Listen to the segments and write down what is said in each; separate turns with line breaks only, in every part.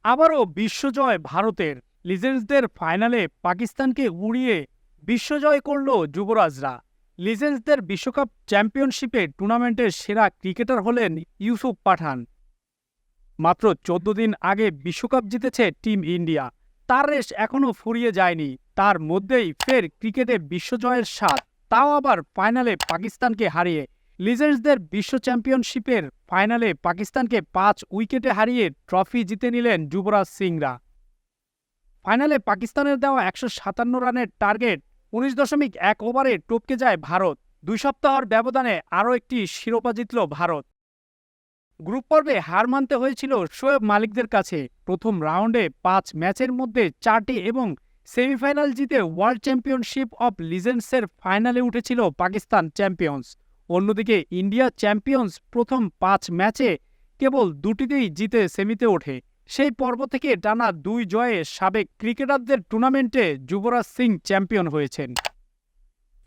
আবারও বিশ্বজয় ভারতের। লিজেন্ডসদের ফাইনালে পাকিস্তানকে উড়িয়ে বিশ্বজয় করল যুবরাজরা। লিজেন্ডসদের বিশ্বকাপ চ্যাম্পিয়নশিপে টুর্নামেন্টের সেরা ক্রিকেটার হলেন ইউসুফ পাঠান। মাত্র ১৪ দিন আগে বিশ্বকাপ জিতেছে টিম ইন্ডিয়া। তার রেশ এখনও ফুরিয়ে যায়নি, তার মধ্যেই ফের ক্রিকেটে বিশ্বজয়ের স্বাদ, তাও আবার ফাইনালে পাকিস্তানকে হারিয়ে। লিজেন্ডসদের বিশ্ব চ্যাম্পিয়নশিপের ফাইনালে পাকিস্তানকে ৫ উইকেটে হারিয়ে ট্রফি জিতে নিলেন যুবরাজ সিংরা। ফাইনালে পাকিস্তানের দেওয়া ১৫৭ রানের টার্গেট ১৯.১ ওভারে টপকে যায় ভারত। ২ সপ্তাহের ব্যবধানে আরও একটি শিরোপা জিতল ভারত। গ্রুপ পর্বে হার মানতে হয়েছিল শোয়েব মালিকদের কাছে। প্রথম রাউন্ডে ৫ ম্যাচের মধ্যে ৪টি এবং সেমিফাইনাল জিতে ওয়ার্ল্ড চ্যাম্পিয়নশিপ অব লিজেন্ডসের ফাইনালে উঠেছিল পাকিস্তান চ্যাম্পিয়ন্স। অন্যদিকে ইন্ডিয়া চ্যাম্পিয়ন্স প্রথম ৫ ম্যাচে কেবল দুটিতেই জিতে সেমিতে ওঠে। সেই পর্ব থেকে টানা ২ জয়ে সাবেক ক্রিকেটারদের টুর্নামেন্টে যুবরাজ সিং চ্যাম্পিয়ন হয়েছেন।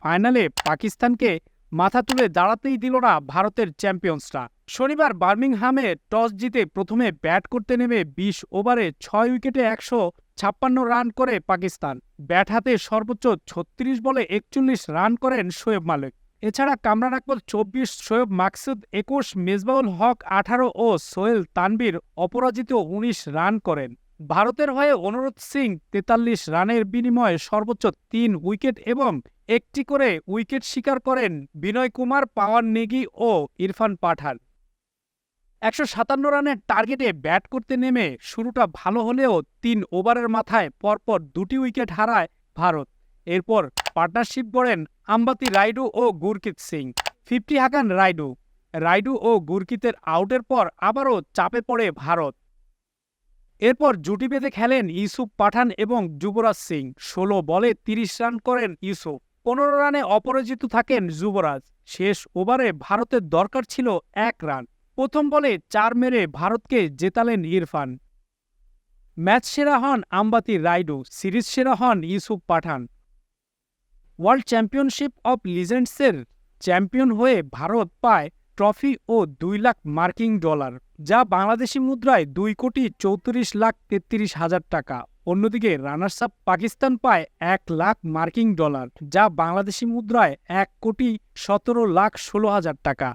ফাইনালে পাকিস্তানকে মাথা তুলে দাঁড়াতেই দিল না ভারতের চ্যাম্পিয়ন্সরা। শনিবার বার্মিংহামে টস জিতে প্রথমে ব্যাট করতে নেমে ২০ ওভারে ৬ উইকেটে ১৫৬ রান করে পাকিস্তান। ব্যাট হাতে সর্বোচ্চ ৩৬ বলে ৪১ রান করেন শোয়েব মালিক। এছাড়া কামরান আকমল ২৪, শোয়েব মাকসুদ ২১, মেজবাউল হক ১৮ ও সোহেল তানভীর অপরাজিত ১৯ রান করেন। ভারতের হয়ে অনুরোধ সিং ৪৩ রানের বিনিময়ে সর্বোচ্চ ৩ উইকেট এবং একটি করে উইকেট শিকার করেন বিনয় কুমার, পাওয়ান নেগি ও ইরফান পাঠান। ১৫৭ রানের টার্গেটে ব্যাট করতে নেমে শুরুটা ভালো হলেও ৩ ওভারের মাথায় পরপর ২টি উইকেট হারায় ভারত। এরপর পার্টনারশিপ গড়েন আম্বাতি রাইডু ও গুরকিত সিং। 50 হাঁকান রাইডু ও গুরকিতের আউটের পর আবারও চাপে পড়ে ভারত। এরপর জুটি বেঁধে খেলেন ইউসুফ পাঠান এবং যুবরাজ সিং। ১৬ বলে ৩০ রান করেন ইউসুফ। ১৫ রানে অপরাজিত থাকেন যুবরাজ। শেষ ওভারে ভারতের দরকার ছিল ১ রান। প্রথম বলে ৪ মেরে ভারতকে জেতালেন ইরফান। ম্যাচ সেরা হন আম্বাতি রাইডু, সিরিজ সেরা হন ইউসুফ পাঠান। ওয়ার্ল্ড চ্যাম্পিয়নশিপ অব লিজেন্ডসের চ্যাম্পিয়ন হয়ে ভারত পায় ট্রফি ও ২ লাখ মার্কিন ডলার, যা বাংলাদেশি মুদ্রায় ২,৩৪,৩৩,০০০ টাকা। অন্যদিকে রানার্স আপ পাকিস্তান পায় ১ লাখ মার্কিন ডলার, যা বাংলাদেশি মুদ্রায় ১,১৭,১৬,০০০ টাকা।